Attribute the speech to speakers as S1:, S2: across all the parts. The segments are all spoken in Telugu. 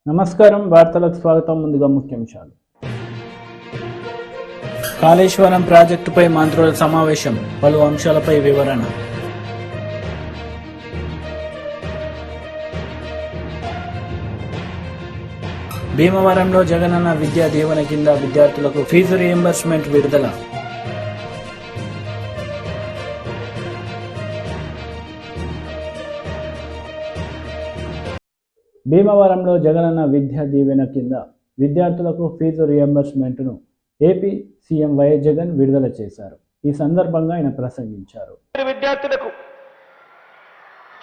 S1: నమస్కారం వార్తలకు స్వాగతం. ముందుగా ముఖ్యాంశాలు. కాళేశ్వరం ప్రాజెక్టుపై మంత్రుల సమావేశం, పలు అంశాలపై వివరణ. భీమవరంలో జగనన్న విద్యా దీవెన కింద విద్యార్థులకు ఫీజు రీయింబర్స్మెంట్ విడుదల. భీమవరంలో జగనన్న విద్యా దీవెన కింద విద్యార్థులకు ఫీజు రియంబర్స్మెంట్ను ఏపీ సీఎం వైఎస్ జగన్ విడుదల చేశారు. ఈ సందర్భంగా ఆయన ప్రసంగించారు.
S2: విద్యార్థులకు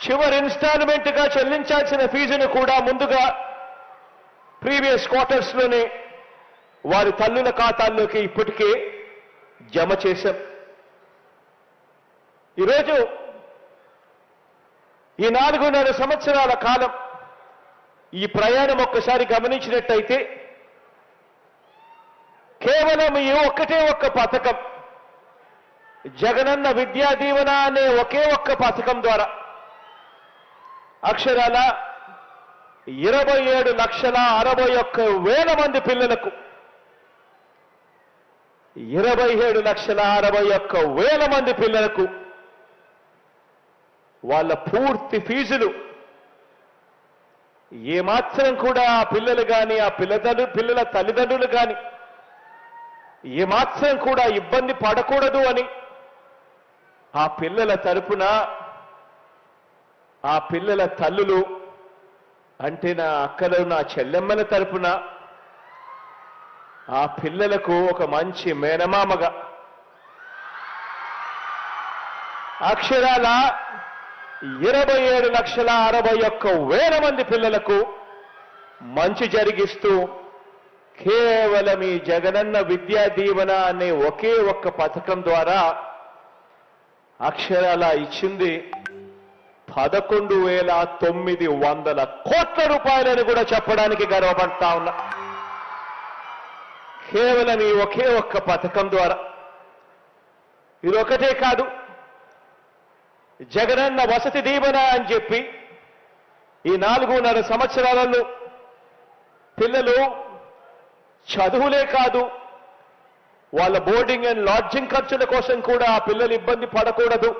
S2: చివరి ఇన్స్టాల్మెంట్ గా చెల్లించాల్సిన ఫీజును కూడా ముందుగా ప్రీవియస్ క్వార్టర్స్ లోనే వారి తల్లుల ఖాతాల్లోకి ఇప్పటికే జమ చేశాం. ఈరోజు ఈ 4.5 సంవత్సరాల కాలం ఈ ప్రయాణం ఒక్కసారి గమనించినట్టయితే కేవలం ఈ ఒక్కటే ఒక్క పథకం, జగనన్న విద్యా దీవెన అనే ఒకే ఒక్క పథకం ద్వారా అక్షరాల 27,61,000 మంది పిల్లలకు 27,61,000 మంది పిల్లలకు వాళ్ళ పూర్తి ఫీజులు ఏమాత్రం కూడా ఆ పిల్లలు కానీ ఆ పిల్లల తల్లిదండ్రులు కానీ ఏమాత్రం కూడా ఇబ్బంది పడకూడదు అని ఆ పిల్లల తరపున ఆ పిల్లల తల్లులు అంటే నా అక్కలు నా చెల్లెమ్మల తరపున ఆ పిల్లలకు ఒక మంచి మేనమామగా అక్షరాల 27,61,000 మంది పిల్లలకు మంచి జరిగిస్తూ కేవలం ఈ జగనన్న విద్యా దీవెన అనే ఒకే ఒక్క పథకం ద్వారా అక్షరాల ఇచ్చింది 11,900 కోట్ల రూపాయలని కూడా చెప్పడానికి గర్వపడతా ఉన్నా. కేవలం ఈ ఒకే ఒక్క పథకం ద్వారా. ఇది ఒకటే కాదు, జగనన్న వసతి దీవెన అని చెప్పి ఈ 4.5 సంవత్సరాలలో పిల్లలు చదువులే కాదు, వాళ్ళ బోర్డింగ్ అండ్ లాడ్జింగ్ ఖర్చుల కోసం కూడా ఆ పిల్లలు ఇబ్బంది పడకూడదు,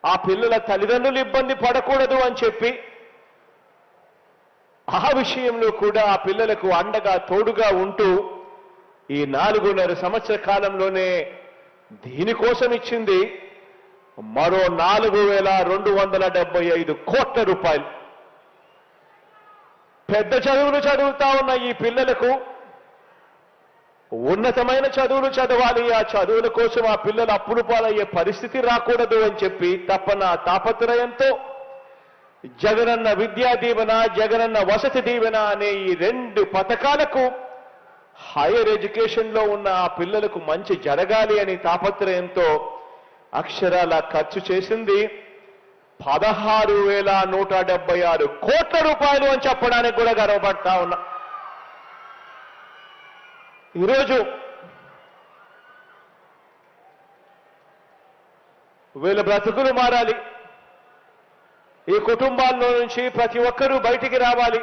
S2: ఆ పిల్లల తల్లిదండ్రులు ఇబ్బంది పడకూడదు అని చెప్పి ఆ విషయంలో కూడా ఆ పిల్లలకు అండగా తోడుగా ఉంటూ ఈ 4.5 సంవత్సర కాలంలోనే దీనికోసం ఇచ్చింది మరో 4,275 కోట్ల రూపాయలు. పెద్ద చదువులు చదువుతా ఉన్న ఈ పిల్లలకు ఉన్నతమైన చదువులు చదవాలి, ఆ చదువుల కోసం ఆ పిల్లలు అప్పులు పాలయ్యే పరిస్థితి రాకూడదు అని చెప్పి తపన తాపత్రయంతో జగనన్న విద్యా దీవెన, జగనన్న వసతి దీవెన అనే ఈ 2 పథకాలకు హైయర్ ఎడ్యుకేషన్లో ఉన్న ఆ పిల్లలకు మంచి జరగాలి అని తాపత్రయంతో అక్షరాల ఖర్చు చేసింది 16,176 కోట్ల రూపాయలు అని చెప్పడానికి కూడా గర్వపడతా ఉన్నా. ఈరోజు వీళ్ళ బ్రతుకులు మారాలి, ఈ కుటుంబాల్లో నుంచి ప్రతి ఒక్కరూ బయటికి రావాలి,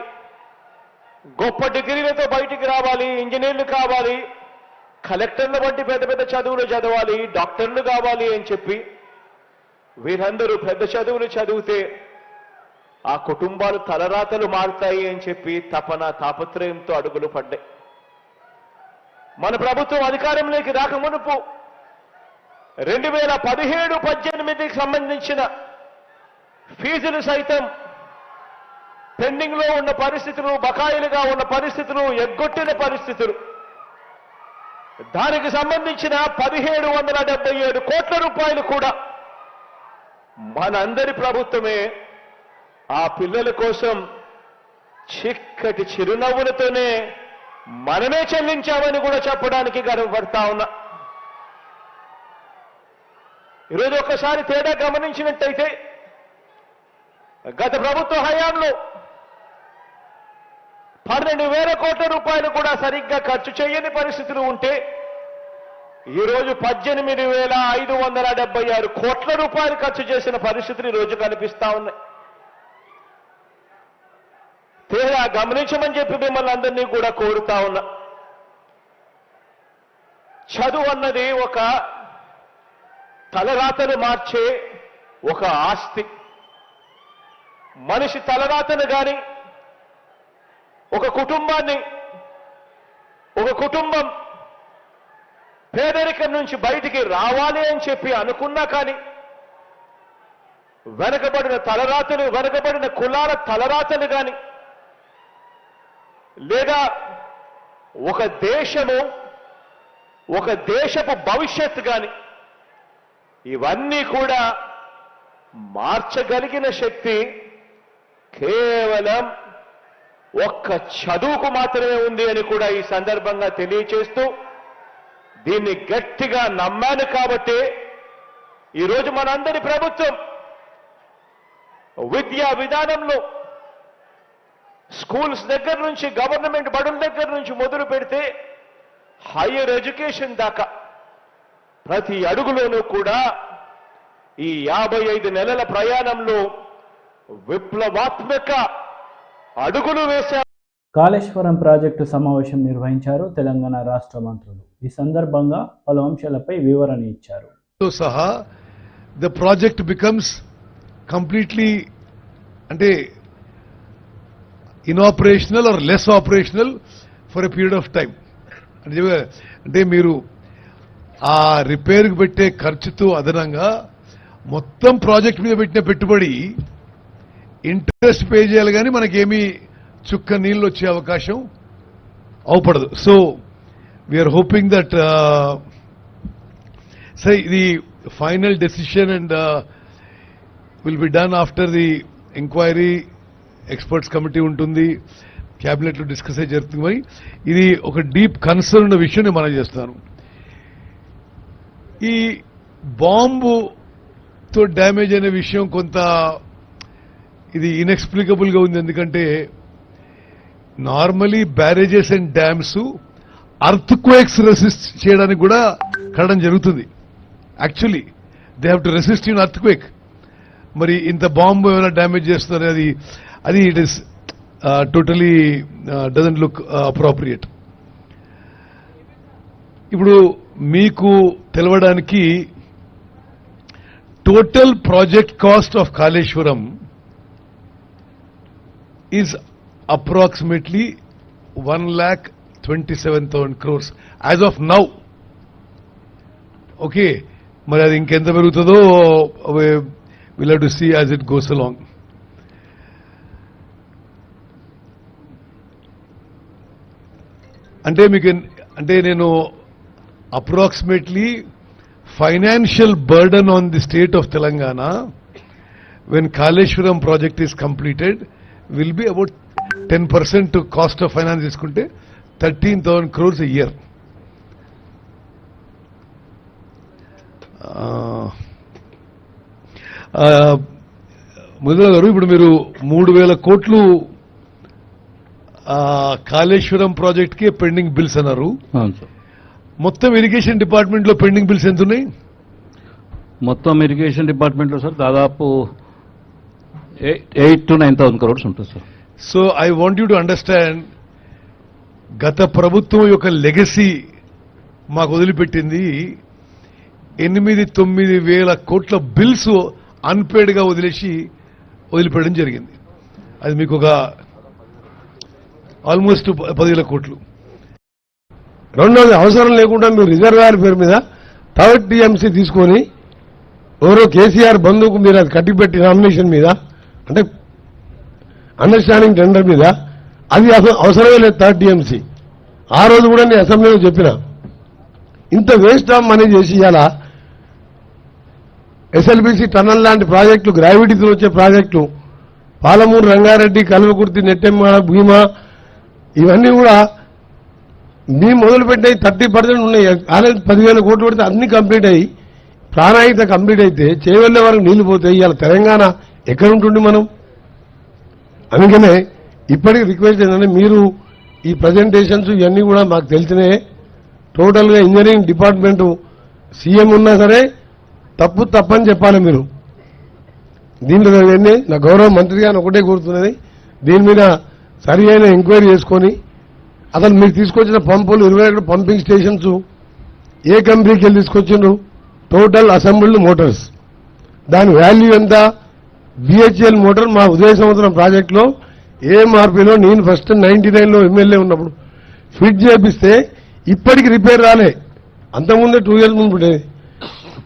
S2: గొప్ప డిగ్రీలతో బయటికి రావాలి, ఇంజనీర్లు కావాలి, కలెక్టర్ల వంటి పెద్ద పెద్ద చదువులు చదవాలి, డాక్టర్లు కావాలి అని చెప్పి వీరందరూ పెద్ద చదువులు చదివితే ఆ కుటుంబాలు తలరాతలు మారుతాయి అని చెప్పి తపన తాపత్రయంతో అడుగులు పడ్డాయి. మన ప్రభుత్వం అధికారంలోకి రాకమునుపు 2017-18కి సంబంధించిన ఫీజులు సైతం పెండింగ్ లో ఉన్న పరిస్థితులు, బకాయిలుగా ఉన్న పరిస్థితులు, ఎగ్గొట్టిన పరిస్థితులు, దానికి సంబంధించిన 1,777 కోట్ల రూపాయలు కూడా మనందరి ప్రభుత్వమే ఆ పిల్లల కోసం చిక్కటి చిరునవ్వులతోనే మనమే చెల్లించామని కూడా చెప్పడానికి గర్వపడతా ఉన్నా. ఈరోజు ఒక్కసారి తేడా గమనించినట్టయితే గత ప్రభుత్వ హయాంలో 12,000 కోట్ల రూపాయలు కూడా సరిగ్గా ఖర్చు చేయని పరిస్థితులు ఉంటే ఈరోజు 18,576 కోట్ల రూపాయలు ఖర్చు చేసిన పరిస్థితులు ఈరోజు కనిపిస్తా ఉన్నాయి. తేడా గమనించమని చెప్పి మిమ్మల్ని అందరినీ కూడా కోరుతా ఉన్నా. చదువు అన్నది ఒక తలరాతను మార్చే ఒక ఆస్తి. మనిషి తలరాతను గాని ఒక కుటుంబం పేదరికం నుంచి బయటికి రావాలి అని చెప్పి అనుకున్నా కానీ వెనకబడిన కులాల తలరాతలు గాని లేదా ఒక దేశపు భవిష్యత్తు గాని ఇవన్నీ కూడా మార్చగలిగిన శక్తి కేవలం ఒక్క చదువుకు మాత్రమే ఉంది అని కూడా ఈ సందర్భంగా తెలియచేస్తూ, దీన్ని గట్టిగా నమ్మాను కాబట్టి ఈరోజు మనందరి ప్రభుత్వం విద్యా విధానంలో స్కూల్స్ దగ్గర నుంచి, గవర్నమెంట్ బడుల దగ్గర నుంచి మొదలు పెడితే హైయర్ ఎడ్యుకేషన్ దాకా ప్రతి అడుగులోనూ కూడా ఈ 55 నెలల ప్రయాణంలో విప్లవాత్మక అడుగులు వేశారు.
S1: కాళేశ్వరం ప్రాజెక్టు సమావేశం నిర్వహించారు తెలంగాణ రాష్ట్ర మంత్రులు. ఈ సందర్భంగా పలు అంశాలపై వివరణ ఇచ్చారు.
S3: సహా ద ప్రాజెక్ట్ బికమ్స్ కంప్లీట్లీ అంటే inoperational or less operational for a period of time. అంటే మీరు ఆ రిపేర్కి పెట్టే ఖర్చుతో అదనంగా మొత్తం ప్రాజెక్ట్ మీద పెట్టిన పెట్టుబడి ఇంట్రెస్ట్ పే చేయాలి, కానీ మనకేమీ చుక్క నీళ్ళు వచ్చే అవకాశం అవపడదు. So we're hoping that the final decision and will be done after the enquiry. Experts committee ఉంటుంది, క్యాబినెట్ లో డిస్కస్ అయ్యి జరుగుతుంది. మరి ఇది ఒక డీప్ కన్సర్న్ ఉన్న విషయం నేను మనం చేస్తాను. ఈ బాంబుతో డ్యామేజ్ అనే విషయం కొంత ఇది ఇన్ఎక్స్ప్లికబుల్ గా ఉంది. ఎందుకంటే normally barrages and dams earthquakes resist చేయడానికి కూడా కట్టడం జరుగుతుంది. Actually they have to resist in earthquake. మరి ఇంత బాంబు ఏమైనా డ్యామేజ్ చేస్తున్నారు, అది it is totally doesn't look appropriate. ఇప్పుడు మీకు తెలవడానికి total project cost of Kaleshwaram is approximately 1,27,000 crores as of now. Okay, మరి అది ఇంకెంత పెరుగుతుందో will have to see as it goes along. అంటే నేను approximately financial burden on the state of Telangana when Kaleshwaram project is completed will be about 10% cost of finance తీసుకుంటే 13,000 crores a year. ముదిరాజ్ గారు, ఇప్పుడు మీరు 3,000 కోట్లు కాళేశ్వరం ప్రాజెక్ట్ కి పెండింగ్ బిల్స్ అన్నారు. మొత్తం ఇరిగేషన్ డిపార్ట్మెంట్ లో పెండింగ్ బిల్స్ ఎంత ఉన్నాయి?
S4: మొత్తం ఇరిగేషన్ డిపార్ట్మెంట్ లో సార్ దాదాపు 8,000 to 9,000 crores ఉంటుంది sir.
S3: So I want you to understand, గత ప్రభుత్వం యొక్క లెగసీ మాకు వదిలిపెట్టింది 8,000-9,000 వేల కోట్ల బిల్స్ అన్పేడ్ గా వదిలిపెట్టడం జరిగింది. అది మీకు ఒక ఆల్మోస్ట్ 10,000 కోట్లు.
S5: రెండోది, అవసరం లేకుండా మీరు రిజర్వాయర్ పేరు మీద థర్డ్ టీఎంసీ తీసుకొని ఎవరో కేసీఆర్ బంధువుకు మీరు అది కట్టిపెట్టి నామినేషన్ మీద, అంటే అండర్స్టాండింగ్ టెండర్ మీద, అది అవసరమే లేదు థర్డ్ టీఎంసీ. ఆ రోజు కూడా నేను అసెంబ్లీలో చెప్పిన, ఇంత వేస్ట్ ఆఫ్ మనీ చేసి ఇవాళ ఎస్ఎల్బీసీ టన్నల్ లాంటి ప్రాజెక్టులు, గ్రావిటీతో వచ్చే ప్రాజెక్టులు, పాలమూరు రంగారెడ్డి, కల్వకుర్తి, నెట్టెమ్మ, భీమా, ఇవన్నీ కూడా మేము మొదలుపెట్టినవి 30% ఉన్నాయి. ఆల్రెడీ 10,000 కోట్లు పెడితే అన్ని కంప్లీట్ అయ్యి ప్రాణాయిత కంప్లీట్ అయితే చేవెళ్లే వరకు నీళ్లు పోతాయి. ఇవాళ తెలంగాణ ఎక్కడ ఉంటుంది మనం? అందుకనే ఇప్పటికీ రిక్వెస్ట్ ఏంటంటే, మీరు ఈ ప్రజెంటేషన్స్ ఇవన్నీ కూడా మాకు తెలిసినాయి. టోటల్ గా ఇంజనీరింగ్ డిపార్ట్మెంట్ సీఎం ఉన్నా సరే తప్పని చెప్పాలి మీరు. దీంట్లో నా గౌరవ మంత్రి గారిని ఒకటే కోరుతున్నది, దీని మీద సరి అయిన ఎంక్వైరీ చేసుకొని అసలు మీరు తీసుకొచ్చిన పంపులు 21 పంపింగ్ స్టేషన్స్ ఏ కంపెనీకి వెళ్ళి తీసుకొచ్చిండ్రు, టోటల్ అసెంబ్ల్డ్ మోటార్స్, దాని వాల్యూ ఎంత? బిహెచ్ఎల్ మోటార్ మా ఉదయ సముద్రం ప్రాజెక్టులో ఏఎంఆర్పీలో నేను ఫస్ట్ 99లో ఎమ్మెల్యే ఉన్నప్పుడు ఫిట్ చేపిస్తే ఇప్పటికి రిపేర్ రాలే. అంతకుముందే 2 years ముందు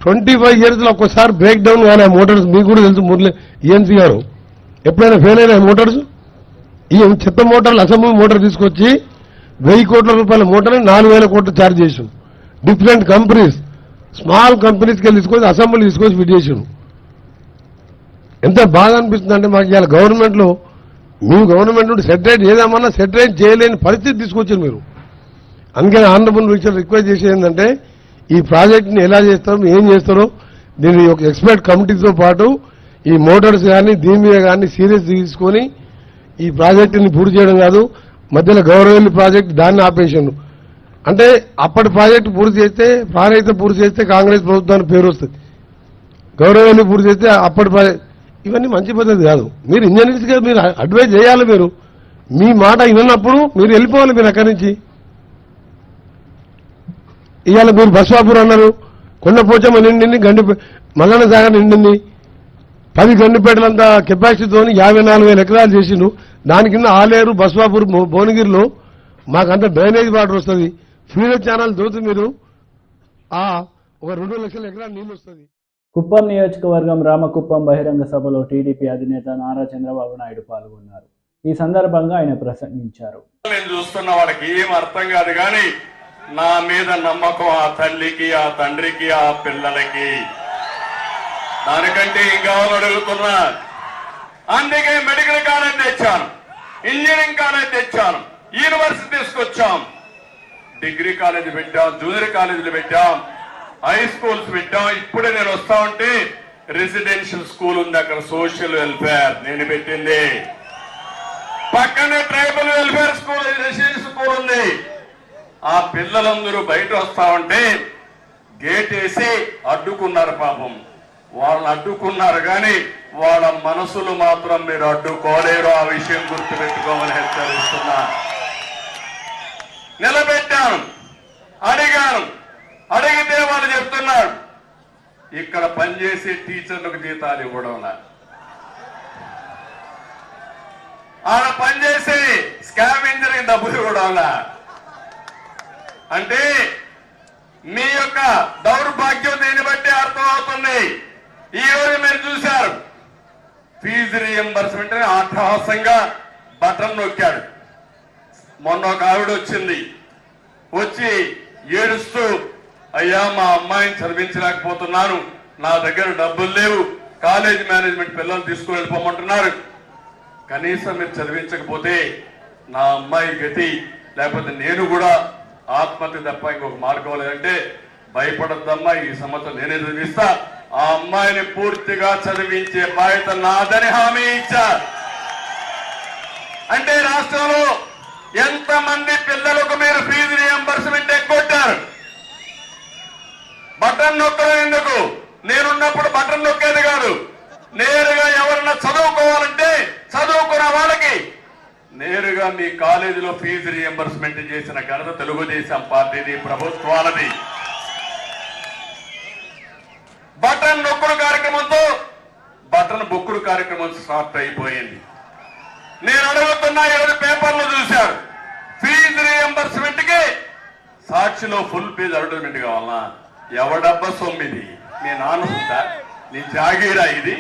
S5: 25 years లో ఒక్కసారి బ్రేక్ డౌన్ కాలే మోటార్స్. మీకు కూడా తెలుసు మురళి ఈఎన్సీ గారు, ఎప్పుడైనా ఫెయిల్ అయినా మోటార్స్. ఈ చెత్త మోటార్లు అసెంబ్లీ మోటార్ తీసుకొచ్చి 1000 కోట్ల రూపాయల మోటార్ని 4000 కోట్లు ఛార్జ్ చేసిండు. డిఫరెంట్ కంపెనీస్, స్మాల్ కంపెనీస్కి వెళ్ళి తీసుకొచ్చి అసెంబ్లీ తీసుకొచ్చి ఫిట్ చేసిండు. ఎంత బాగా అనిపిస్తుంది అంటే మాకు ఇవాళ గవర్నమెంట్లో, మీ గవర్నమెంట్ నుండి సెటరేట్ చేద్దామన్నా సెటరేట్ చేయలేని పరిస్థితి తీసుకొచ్చారు మీరు. అందుకని ఆనరబుల్ మినిస్టర్ రిక్వెస్ట్ చేసేది ఏంటంటే ఈ ప్రాజెక్ట్ని ఎలా చేస్తారో, ఏం చేస్తారో దీన్ని ఒక ఎక్స్పర్ట్ కమిటీతో పాటు ఈ మోటార్స్ కానీ దీని మీద కానీ సీరియస్ తీసుకొని ఈ ప్రాజెక్టుని పూర్తి చేయడం కాదు, మధ్యలో గౌరవల్లి ప్రాజెక్టు దాన్ని ఆపేసాను. అంటే అప్పటి ప్రాజెక్టు పూర్తి చేస్తే, ప్రాణహిత పూర్తి చేస్తే కాంగ్రెస్ ప్రభుత్వానికి పేరు వస్తుంది, గౌరవల్లి పూర్తి చేస్తే అప్పటి ప్రాజెక్ట్. ఇవన్నీ మంచి పద్ధతి కాదు. మీరు ఇంజనీర్స్గా మీరు అడ్వైజ్ చేయాలి. మీరు మీ మాట విన్నప్పుడు మీరు వెళ్ళిపోవాలి మీరు అక్కడి నుంచి. ఇవాళ మీరు బస్వాపూర్ అన్నారు, కొండపోచమ్మ నిండింది, మల్లన్న సాగర్ నిండింది, 10 గండిపేటలంతా కెపాసిటీతో 54,000 ఎకరాలు చేసిండు. దాని కింద ఆలేరు, బస్వాపూర్, భువనగిరిలో మాకంతా డ్రైనేజ్ వాటర్ వస్తుంది. ఫీడర్ ఛానల్ దోచి మీరు ఒక 2 లక్షల ఎకరాలు నీళ్లు వస్తుంది.
S1: కుప్పం నియోజకవర్గం రామకుప్పం బహిరంగ సభలో టీడీపీ అధినేత నారా చంద్రబాబు నాయుడు పాల్గొన్నారు. ఈ సందర్భంగా ఆయన ప్రసంగించారు.
S2: నేను చూస్తున్న వాళ్ళకి ఏం అర్థం కాదు కానీ నా మీద నమ్మకం ఆ తల్లికి, ఆ తండ్రికి, ఆ పిల్లలకి. దానికంటే ఏం కావాలో అడుగుతున్నా. అందుకే మెడికల్ కాలేజ్ తెచ్చాను, ఇంజనీరింగ్ కాలేజ్ తెచ్చాను, యూనివర్సిటీ తీసుకొచ్చాం, డిగ్రీ కాలేజ్ పెట్టాం, జూనియర్ కాలేజీలు పెట్టాం, హై స్కూల్స్ పెట్టాం. ఇప్పుడే నేను వస్తా ఉంటే రెసిడెన్షియల్ స్కూల్ ఉంది, అక్కడ సోషల్ వెల్ఫేర్ నేను పెట్టింది. పక్కనే tribal welfare school, residential school ఉంది. ఆ పిల్లలందరూ బయట వస్తా ఉంటే గేట్ వేసి అడ్డుకున్నారు. పాపం వాళ్ళని అడ్డుకున్నారు కానీ వాళ్ళ మనసులు మాత్రం మీరు అడ్డుకోలేరు. ఆ విషయం గుర్తుపెట్టుకోమని హెచ్చరిస్తున్నా. నిలబెట్టాను, అడిగాను, అడిగితే వాళ్ళు చెప్తున్నారు ఇక్కడ పనిచేసే టీచర్లకు జీతాలు ఇవ్వడంలా, ఆడ పనిచేసే స్కావెంజర్కి డబ్బులు ఇవ్వడంలా. అంటే మీ యొక్క దౌర్భాగ్యం దీన్ని బట్టి అర్థమవుతుంది. ఈ రోజు మీరు చూశారు ఫీజు రీఎంబర్స్మెంట్ అని అట్టహాసంగా బటన్ నొక్కాడు. మొన్న ఒక ఆవిడ వచ్చింది, వచ్చి ఏడుస్తూ అయ్యా మా అమ్మాయిని చదివించలేకపోతున్నాను, నా దగ్గర డబ్బులు లేవు, కాలేజ్ మేనేజ్మెంట్ పిల్లలు తీసుకుని వెళ్ళిపోమంటున్నారు, కనీసం మీరు చదివించకపోతే నా అమ్మాయి గతి, లేకపోతే నేను కూడా ఆత్మహత్య తప్ప ఇంకొక మార్గం లేదంటే భయపడద్దమ్మా, ఈ సంవత్సరం నేనే చదివిస్తా, ఆ అమ్మాయిని పూర్తిగా చదివించే బాధ్యత నాదని హామీ ఇచ్చా. అంటే రాష్ట్రంలో ఎంతమంది పిల్లలకు మీరు ఫీజు రీఎంబర్స్మెంట్ ఎగ్గొట్టారు? బటన్ నొక్కడం ఎందుకు? నేనున్నప్పుడు బటన్ నొక్కేది కాదు, నేరుగా ఎవరన్నా చదువుకోవాలంటే చదువుకున్న వాళ్ళకి నేరుగా మీ కాలేజీలో ఫీజు రీఎంబర్స్మెంట్ చేసిన ఘనత తెలుగుదేశం పార్టీది, ప్రభుత్వాలది. బటన్ నొక్కుడు కార్యక్రమంతో బటన్ బొక్కుడు కార్యక్రమం స్టార్ట్ అయిపోయింది. నేను అడుగుతున్నా, ఈరోజు పేపర్లో చూశారు ఫీజు రీఎంబర్స్మెంట్ కి సాక్షిలో ఫుల్ పేజ్ అడ్వర్టైజ్మెంట్ కావాలన్నా, ఎవడబ్బా సొమ్మిది? మీ నాన్న ఉందా? నీ జాగీరా ఇది?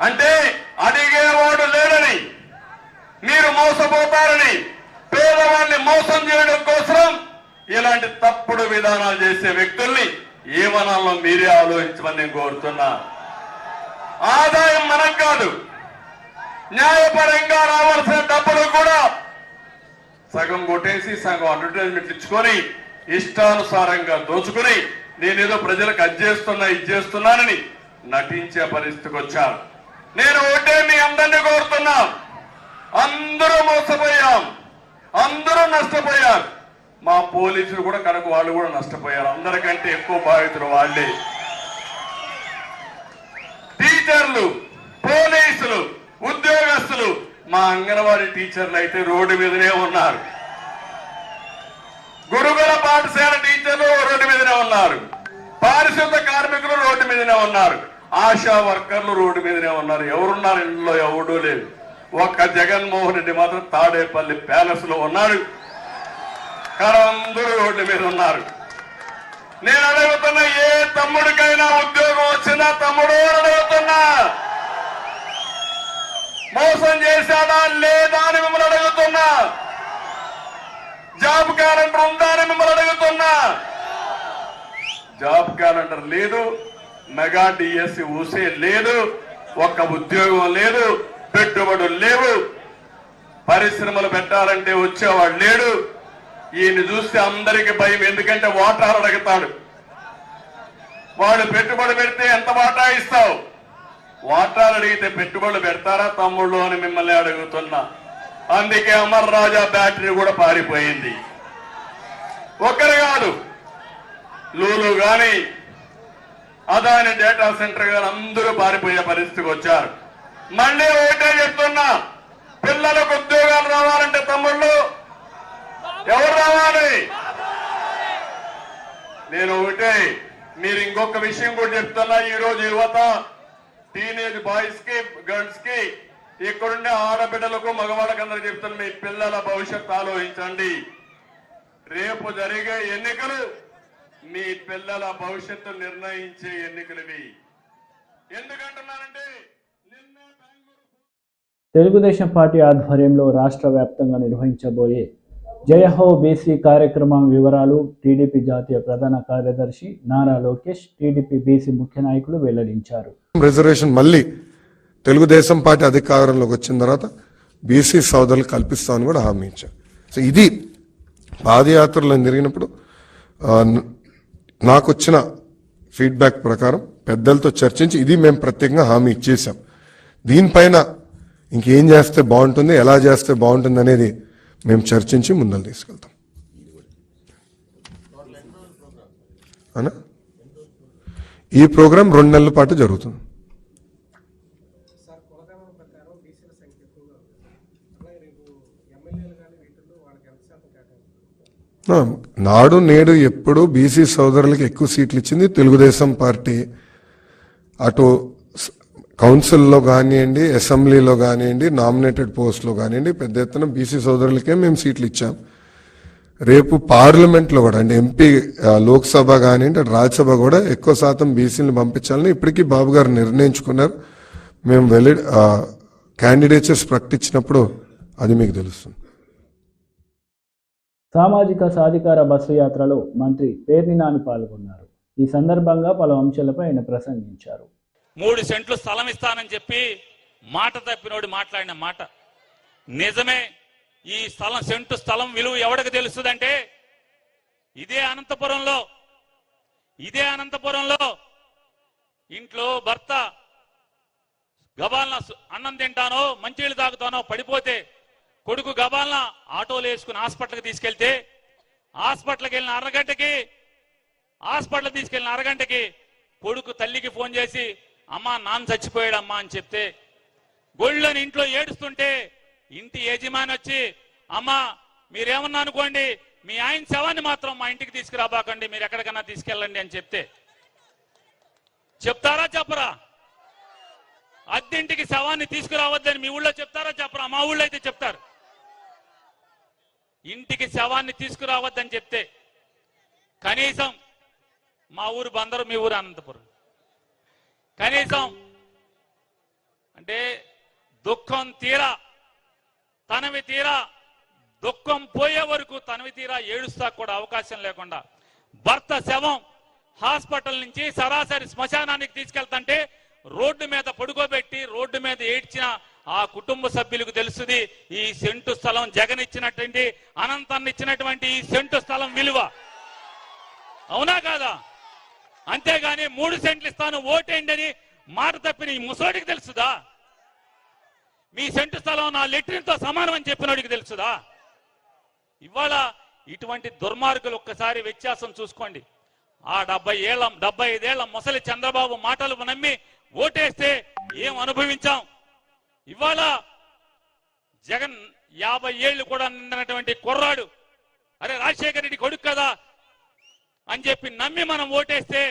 S2: అంటే అడిగేవాడు లేడని, మీరు మోసపోతారని, పేదవాళ్ళని మోసం చేయడం కోసం ఇలాంటి తప్పుడు విధానాలు చేసే వ్యక్తుల్ని ఏమనాలో మీరే ఆలోచించమని నేను కోరుతున్నా. ఆదాయం మనకు కాదు, న్యాయపరంగా రావాల్సిన డబ్బులు కూడా సగం కొట్టేసి సగం అడ్వర్టైజ్మెంట్ ఇచ్చుకొని ఇష్టానుసారంగా దోచుకుని నేనేదో ప్రజలకు అది చేస్తున్నా ఇది చేస్తున్నానని నటించే పరిస్థితికి వచ్చాను. నేను ఒకటే మీ అందరినీ కోరుతున్నా, అందరూ మోసపోయాం, అందరూ నష్టపోయారు. మా పోలీసులు కూడా కనుక వాళ్ళు కూడా నష్టపోయారు. అందరికంటే ఎక్కువ బాధితులు వాళ్ళే. టీచర్లు, పోలీసులు, ఉద్యోగస్తులు
S6: మా అంగన్వాడీ టీచర్లు అయితే రోడ్డు మీదనే ఉన్నారు. గురుకుల పాఠశాల టీచర్లు రోడ్డు మీదనే ఉన్నారు. పారిశుద్ధ కార్మికులు రోడ్డు మీదనే ఉన్నారు. ఆశా వర్కర్లు రోడ్డు మీదనే ఉన్నారు. ఎవరున్నారు ఇంట్లో? ఎవడూ లేదు. ఒక్క జగన్మోహన్ రెడ్డి మాత్రం తాడేపల్లి ప్యాలెస్ లో ఉన్నాడు. అందరూ రోడ్డు మీద ఉన్నారు. నేను అడుగుతున్నా, ఏ తమ్ముడికైనా ఉద్యోగం వచ్చిందా తమ్ముడు అడుగుతున్నా? మోసం చేశాడా లేదా అని మిమ్మల్ని అడుగుతున్నా. జాబ్ క్యాలెండర్ ఉందా అని మిమ్మల్ని అడుగుతున్నా. జాబ్ క్యాలెండర్ లేదు, మెగా డిఎస్సి ఊసే లేదు, ఒక్క ఉద్యోగం లేదు, పెట్టుబడులు లేవు, పరిశ్రమలు పెట్టాలంటే వచ్చేవాడు లేడు. ఈయన చూస్తే అందరికీ భయం. ఎందుకంటే వాటాలు అడుగుతాడు. వాడు పెట్టుబడి పెడితే ఎంత వాటా ఇస్తావు? వాటాలు అడిగితే పెట్టుబడులు పెడతారా తమ్ముళ్ళు అని మిమ్మల్ని అడుగుతున్నా. అందుకే అమర్ రాజా బ్యాటరీ కూడా పారిపోయింది. ఒక్కరు కాదు, లూలు గాని అదాని డేటా సెంటర్ గాని అందరూ పారిపోయే పరిస్థితికి వచ్చారు. మళ్ళీ ఒకటే చెప్తున్నా, పిల్లలకు ఉద్యోగాలు రావాలంటే తమ్ముళ్ళు ఎవరు రావాలి? నేను ఒకటే, మీరు ఇంకొక విషయం కూడా చెప్తున్నా. ఈ రోజు యువత, టీనేజ్ బాయ్స్ కి గర్ల్స్ కి, ఇక్కడుండే ఆడబిడ్డలకు మగవాళ్ళకి అందరూ చెప్తున్నా, మీ పిల్లల భవిష్యత్తు ఆలోచించండి. రేపు జరిగే ఎన్నికలు మీ పిల్లల భవిష్యత్తు నిర్ణయించే ఎన్నికలవి. ఎందుకంటున్నానంటే
S1: తెలుగుదేశం పార్టీ ఆధ్వర్యంలో రాష్ట్ర వ్యాప్తంగా నిర్వహించబోయే జయహో బీసీ కార్యక్రమం వివరాలు టీడీపీ జాతీయ ప్రధాన కార్యదర్శి నారా లోకేష్, టీడీపీ బీసీ ముఖ్య నాయకులు వెల్లడించారు.
S7: రిజర్వేషన్ మళ్ళీ తెలుగుదేశం పార్టీ అధికారంలోకి వచ్చిన తర్వాత బీసీ సోదరులు కల్పిస్తామని కూడా హామీ ఇచ్చారు. సో ఇది పాదయాత్రలో జరిగినప్పుడు నాకు వచ్చిన ఫీడ్బ్యాక్ ప్రకారం పెద్దలతో చర్చించి ఇది మేము ప్రత్యేకంగా హామీ ఇచ్చేసాం. దీనిపైన ఇంకేం చేస్తే బాగుంటుంది, ఎలా చేస్తే బాగుంటుంది అనేది మేము చర్చించి ముందలు తీసుకెళ్తాం. అనా ఈ ప్రోగ్రాం 2 నెలల పాటు జరుగుతుంది. నాడు నేడు ఎప్పుడు బీసీ సోదరులకు ఎక్కువ సీట్లు ఇచ్చింది తెలుగుదేశం పార్టీ. అటు కౌన్సిల్లో కానివ్వండి, అసెంబ్లీలో కానివ్వండి, నామినేటెడ్ పోస్ట్లో కానివ్వండి, పెద్ద ఎత్తున బీసీ సోదరులకే మేము సీట్లు ఇచ్చాం. రేపు పార్లమెంట్లో కూడా అంటే ఎంపీ లోక్సభ కానివ్వండి, రాజ్యసభ కూడా ఎక్కువ శాతం బీసీలను పంపించాలని ఇప్పటికీ బాబు గారు నిర్ణయించుకున్నారు. మేము క్యాండిడేట్స్ ప్రకటించినప్పుడు అది మీకు తెలుస్తుంది.
S1: సామాజిక సాధికార బస్సు యాత్రలో మంత్రి పేర్ని నాని పాల్గొన్నారు. ఈ సందర్భంగా పలు అంశాలపై ఆయన ప్రసంగించారు.
S8: 3 సెంట్లు స్థలం ఇస్తానని చెప్పి మాట తప్పినోడు మాట్లాడిన మాట నిజమే. ఈ సెంటు స్థలం విలువ ఎవరికి తెలుస్తుందంటే ఇదే అనంతపురంలో ఇంట్లో భర్త గబాలన అన్నం తింటానో మంచినీళ్ళు తాగుతానో పడిపోతే కొడుకు గబాలన ఆటోలు వేసుకుని హాస్పిటల్కి తీసుకెళ్తే హాస్పిటల్కి తీసుకెళ్ళిన అరగంటకి కొడుకు తల్లికి ఫోన్ చేసి అమ్మా నాన్న చచ్చిపోయాడమ్మా అని చెప్తే గొళ్ళని ఇంట్లో ఏడుస్తుంటే ఇంటి యజమాని వచ్చి అమ్మా మీరేమన్నా అనుకోండి, మీ ఆయన శవాన్ని మాత్రం మా ఇంటికి తీసుకురాబాకండి, మీరు ఎక్కడికన్నా తీసుకెళ్ళండి అని చెప్తారా చెప్పరా? అద్దెంటికి శవాన్ని తీసుకురావద్దని మీ ఊళ్ళో చెప్తారా చెప్పరా? మా ఊళ్ళో అయితే చెప్తారు. ఇంటికి శవాన్ని తీసుకురావద్దని చెప్తే కనీసం మా ఊరు బందరు, మీ ఊరు అనంతపురం, కనీసం అంటే దుఃఖం తీరా తనవి తీరా దుఃఖం పోయే వరకు తనవి తీరా ఏడుస్తా కూడా అవకాశం లేకుండా భర్త శవం హాస్పిటల్ నుంచి సరాసరి శ్మశానానికి తీసుకెళ్తుంటే రోడ్డు మీద పడుకోబెట్టి రోడ్డు మీద ఏడ్చిన ఆ కుటుంబ సభ్యులకు తెలుస్తుంది ఈ సెంటు స్థలం జగన్ ఇచ్చినటువంటి అనంతాన్ని ఇచ్చినటువంటి ఈ సెంటు స్థలం విలువ. అవునా కాదా? అంతేగాని 3 సెంట్లు ఇస్తాను ఓటేయండి అని మాట తప్పిన ఈ ముసోడికి తెలుసుదా? మీ సెంటు స్థలం నా లెట్రిన్తో సమానం అని చెప్పినోడికి తెలుసుదా? ఇవాళ ఇటువంటి దుర్మార్గులు ఒక్కసారి వ్యత్యాసం చూసుకోండి. ఆ 75 ఏళ్ల ముసలి చంద్రబాబు మాటలు నమ్మి ఓటేస్తే ఏం అనుభవించాం. ఇవాళ జగన్ 50 ఏళ్లు కూడా నిండినటువంటి కుర్రాడు, అరే రాజశేఖర రెడ్డి కొడుకు కదా అని చెప్పి నమ్మి మనం ఓటేస్తే,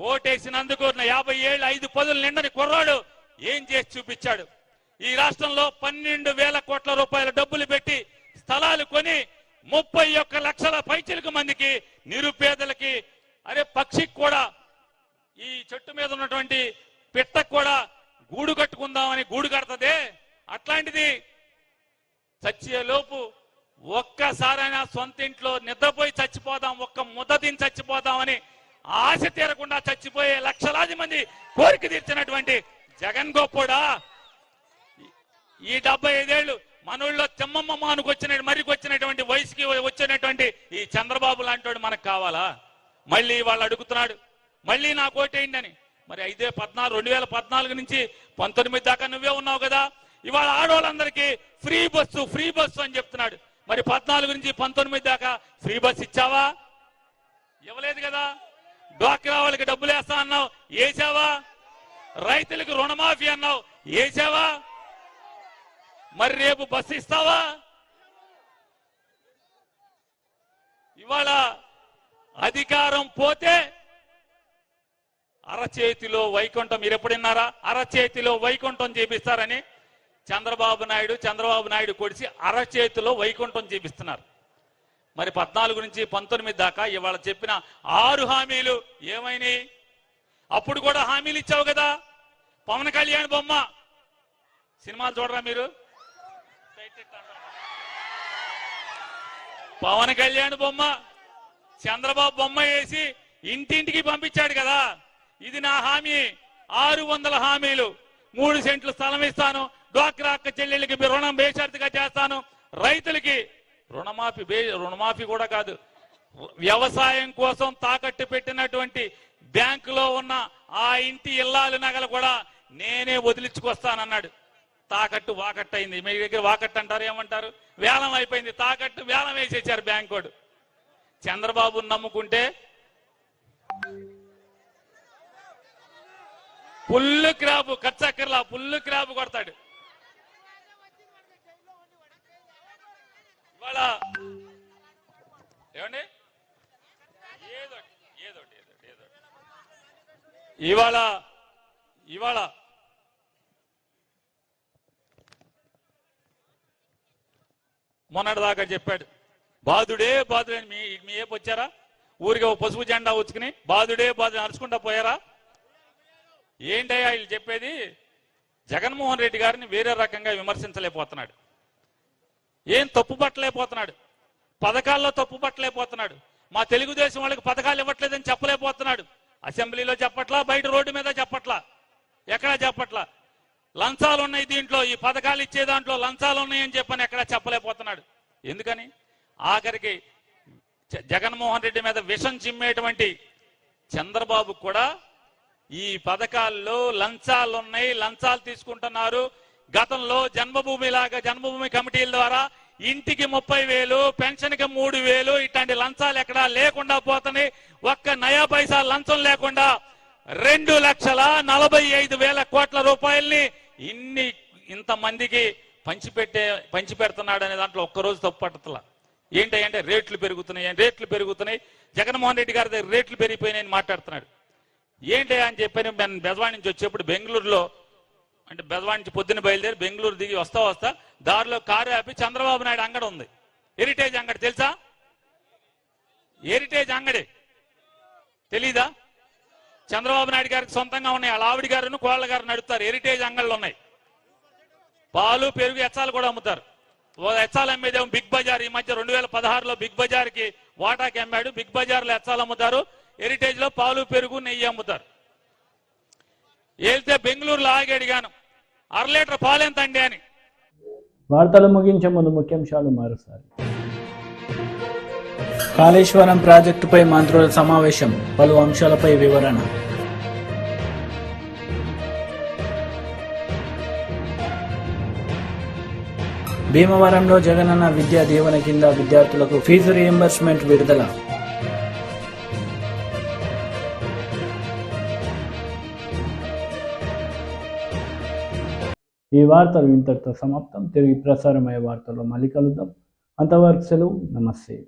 S8: ఓటేసినందుకు 50 ఏళ్ళు 5 పదులు నిండని కుర్రాడు ఏం చేసి చూపించాడు. ఈ రాష్ట్రంలో 12,000 కోట్ల రూపాయల డబ్బులు పెట్టి స్థలాలు కొని 31 లక్షల పైచిలకు మందికి నిరుపేదలకి, అరే పక్షికి కూడా, ఈ చెట్టు మీద ఉన్నటువంటి పిట్టకు కూడా గూడు కట్టుకుందామని గూడు కడతదే, అట్లాంటిది చచ్చేలోపు ఒక్కసారైనా సొంత ఇంట్లో నిద్రపోయి చచ్చిపోదాం, ఒక్క ముద్ద తిని చచ్చిపోదామని ఆశ తీరకుండా చచ్చిపోయే లక్షలాది మంది కోరిక తీర్చినటువంటి జగన్ గొప్పోడా. ఈ 75 ఏళ్ళు మనోళ్ళలో తిమ్మమ్మ మానుకొచ్చిన మరికి వచ్చినటువంటి వయసుకి వచ్చినటువంటి ఈ చంద్రబాబు లాంటి మనకు కావాలా? మళ్ళీ వాళ్ళు అడుగుతున్నాడు, మళ్ళీ నాకు ఓటేయండి అని. మరి 2014 నుంచి 19 దాకా నువ్వే ఉన్నావు కదా, ఇవాళ ఆడవాళ్ళందరికీ ఫ్రీ బస్సు అని చెప్తున్నాడు. మరి 14 నుంచి 19 దాకా ఫ్రీ బస్ ఇచ్చావా? ఇవ్వలేదు కదా. డ్వాక్రా వాళ్ళకి డబ్బులు వేస్తా అన్నావు, వేసావా? రైతులకు రుణమాఫీ అన్నావు, వేసావా? మరి రేపు బస్సు ఇస్తావా? ఇవాళ అధికారం పోతే అరచేతిలో వైకుంఠం, మీరు ఎప్పుడున్నారా? అరచేతిలో వైకుంఠం చేపిస్తారని చంద్రబాబు నాయుడు కొడిసి అరచేతిలో వైకుంఠం చేపిస్తున్నారు. మరి 14 నుంచి 19 దాకా ఇవాళ చెప్పిన 6 హామీలు ఏమైనాయి? అప్పుడు కూడా హామీలు ఇచ్చావు కదా. పవన్ కళ్యాణ్ బొమ్మ, సినిమాలు చూడరా మీరు? పవన్ కళ్యాణ్ బొమ్మ, చంద్రబాబు బొమ్మ వేసి ఇంటింటికి పంపించాడు కదా. ఇది నా హామీ, 600 హామీలు, 3 సెంట్లు స్థలం ఇస్తాను, డ్వాక్రా అక్క చెల్లెళ్ళకి రుణం బేషరతుగా చేస్తాను, రైతులకి రుణమాఫీ కూడా కాదు, వ్యవసాయం కోసం తాకట్టు పెట్టినటువంటి బ్యాంకులో ఉన్న ఆ ఇంటి ఇల్లాలు నగలు కూడా నేనే వదిలించుకొస్తానన్నాడు. తాకట్టు వాకట్టు అయింది. మీ దగ్గర వాకట్టు అంటారు, ఏమంటారు? వేలం అయిపోయింది. తాకట్టు వేలం వేసేసారు బ్యాంకోడు. చంద్రబాబుని నమ్ముకుంటే పుల్లు క్రాబు, ఖర్చక్కర్లా, పుల్లు క్రాబు కొడతాడు. ఇవాళ ఏమండి, ఏదోటి ఇవాళ మొన్నటిదాకా చెప్పాడు, బాధుడే అని. మీ ఏపు వచ్చారా? ఊరికి ఒక పసుపు జెండా వచ్చుకుని బాధుడే నడుచుకుంటా పోయారా? ఏంటయ్యా వీళ్ళు చెప్పేది? జగన్మోహన్ రెడ్డి గారిని వేరే రకంగా విమర్శించలేకపోతున్నాడు, ఏం తప్పు పట్టలేకపోతున్నాడు, పథకాల్లో తప్పు పట్టలేకపోతున్నాడు, మా తెలుగుదేశం వాళ్ళకి పథకాలు ఇవ్వట్లేదని చెప్పలేకపోతున్నాడు. అసెంబ్లీలో చెప్పట్లా, బయట రోడ్డు మీద చెప్పట్లా, ఎక్కడా చెప్పట్లా. లంచాలు ఉన్నాయి దీంట్లో, ఈ పథకాలు ఇచ్చే దాంట్లో లంచాలు ఉన్నాయని చెప్పని ఎక్కడా చెప్పలేకపోతున్నాడు. ఎందుకని? ఆఖరికి జగన్మోహన్ రెడ్డి మీద విషం చిమ్మేటువంటి చంద్రబాబు కూడా ఈ పథకాల్లో లంచాలు ఉన్నాయి, లంచాలు తీసుకుంటున్నారు. గతంలో జన్మభూమి కమిటీల ద్వారా ఇంటికి 30,000, పెన్షన్కి 3,000 ఇట్లాంటి లంచాలు ఎక్కడా లేకుండా పోతున్నాయి. ఒక్క నయా పైసా లంచం లేకుండా 2,45,000 కోట్ల రూపాయల్ని ఇంతమందికి పంచిపెడుతున్నాడు అనే దాంట్లో ఒక్కరోజు తప్పు పట్టట్లా. ఏంటంటే రేట్లు పెరుగుతున్నాయి, జగన్మోహన్ రెడ్డి గారి దగ్గర రేట్లు పెరిగిపోయినాయని మాట్లాడుతున్నాడు. ఏంటి అని చెప్పని నేను బెజవాడ నుంచి వచ్చేప్పుడు బెంగళూరులో, అంటే బెజవాడ నుంచి పొద్దున్న బయలుదేరి బెంగళూరు దిగి వస్తా దారిలో కారు ఆపి చంద్రబాబు నాయుడు అంగడి ఉంది, హెరిటేజ్ అంగడి. తెలుసా? హెరిటేజ్ అంగడి తెలీదా? చంద్రబాబు నాయుడు గారికి సొంతంగా ఉన్నాయి. వాళ్ళ ఆవిడ గారును కోళ్ళ గారు నడుపుతారు. హెరిటేజ్ అంగళ్ళు ఉన్నాయి. పాలు పెరుగు ఎచ్చాలు కూడా అమ్ముతారు. ఎచ్చాలు అమ్మేదేమో బిగ్ బజార్. ఈ మధ్య 2016లో బిగ్ బజార్కి వాటాకి అమ్మాడు. బిగ్ బజార్లో ఎచ్చాలు అమ్ముతారు, హెరిటేజ్ లో పాలు పెరుగు నెయ్యి అమ్ముతారు. వెళ్తే బెంగళూరులో ఆగి అడిగాను, 1/2 లీటర్ పాలు ఎంత అండి అని.
S1: వార్తలు ముగించే ముందు ముఖ్యాంశాలు మరోసారి. కాళేశ్వరం ప్రాజెక్టుపై మంత్రుల సమావేశం, పలు అంశాలపై వివరణ. భీమవరంలో జగనన్న విద్యా దీవెన కింద విద్యార్థులకు ఫీజు రీయింబర్స్మెంట్ విడుదల. ఈ వార్తలు ఇంతటితో సమాప్తం. తిరిగి ప్రసారమయ్యే వార్తల్లో మళ్ళీ కలుద్దాం. అంతవరకు సెలవు. నమస్తే.